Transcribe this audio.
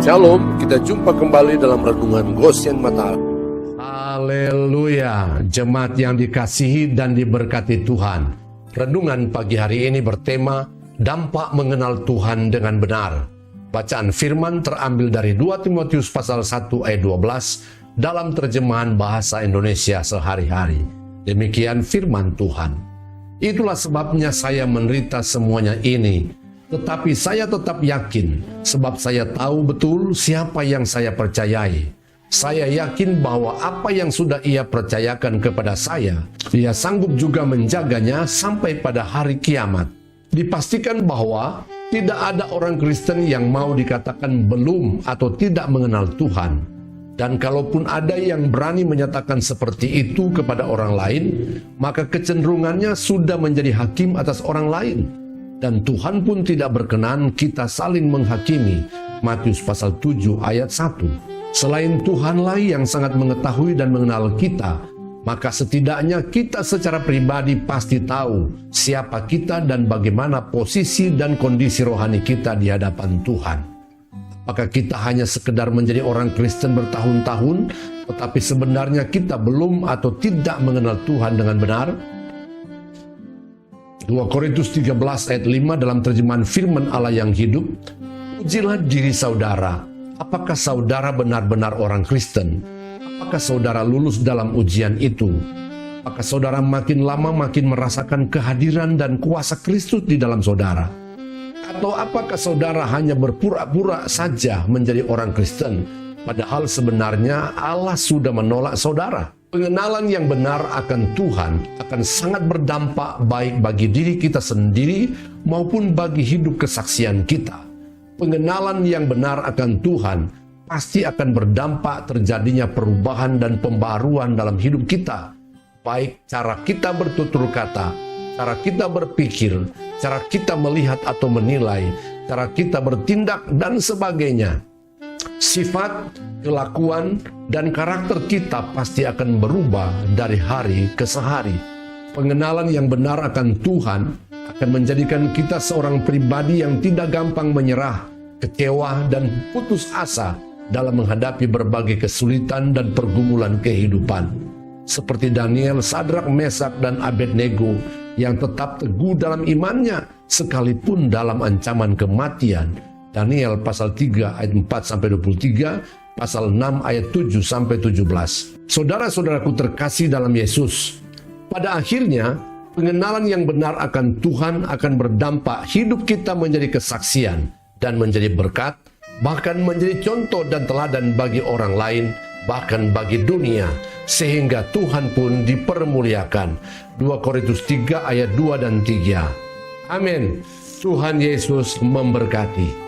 Shalom, kita jumpa kembali dalam Renungan Goshen Mata. Haleluya, jemaat yang dikasihi dan diberkati Tuhan. Renungan pagi hari ini bertema dampak mengenal Tuhan dengan benar. Bacaan firman terambil dari 2 Timotius pasal 1 ayat 12 dalam terjemahan bahasa Indonesia sehari-hari. Demikian firman Tuhan. Itulah sebabnya saya menderita semuanya ini. Tetapi saya tetap yakin, sebab saya tahu betul siapa yang saya percayai. Saya yakin bahwa apa yang sudah Ia percayakan kepada saya, Ia sanggup juga menjaganya sampai pada hari kiamat. Dipastikan bahwa tidak ada orang Kristen yang mau dikatakan belum atau tidak mengenal Tuhan. Dan kalaupun ada yang berani menyatakan seperti itu kepada orang lain, maka kecenderungannya sudah menjadi hakim atas orang lain. Dan Tuhan pun tidak berkenan kita saling menghakimi. Matius pasal 7 ayat 1. Selain Tuhanlah yang sangat mengetahui dan mengenal kita, maka setidaknya kita secara pribadi pasti tahu siapa kita dan bagaimana posisi dan kondisi rohani kita di hadapan Tuhan. Apakah kita hanya sekedar menjadi orang Kristen bertahun-tahun, tetapi sebenarnya kita belum atau tidak mengenal Tuhan dengan benar? 2 Korintus 13 ayat 5 dalam terjemahan firman Allah yang hidup, ujilah diri saudara, apakah saudara benar-benar orang Kristen? Apakah saudara lulus dalam ujian itu? Apakah saudara makin lama makin merasakan kehadiran dan kuasa Kristus di dalam saudara? Atau apakah saudara hanya berpura-pura saja menjadi orang Kristen, padahal sebenarnya Allah sudah menolak saudara? Pengenalan yang benar akan Tuhan akan sangat berdampak baik bagi diri kita sendiri maupun bagi hidup kesaksian kita. Pengenalan yang benar akan Tuhan pasti akan berdampak terjadinya perubahan dan pembaruan dalam hidup kita. Baik cara kita bertutur kata, cara kita berpikir, cara kita melihat atau menilai, cara kita bertindak dan sebagainya. Sifat, kelakuan, dan karakter kita pasti akan berubah dari hari ke hari. Pengenalan yang benar akan Tuhan akan menjadikan kita seorang pribadi yang tidak gampang menyerah, kecewa, dan putus asa dalam menghadapi berbagai kesulitan dan pergumulan kehidupan. Seperti Daniel, Sadrak, Mesak, dan Abednego yang tetap teguh dalam imannya sekalipun dalam ancaman kematian. Daniel pasal 3 ayat 4-23, pasal 6 ayat 7-17. Saudara-saudaraku terkasih dalam Yesus, pada akhirnya pengenalan yang benar akan Tuhan akan berdampak hidup kita menjadi kesaksian dan menjadi berkat, bahkan menjadi contoh dan teladan bagi orang lain, bahkan bagi dunia, sehingga Tuhan pun dipermuliakan. 2 Korintus 3 ayat 2 dan 3. Amin. Tuhan Yesus memberkati.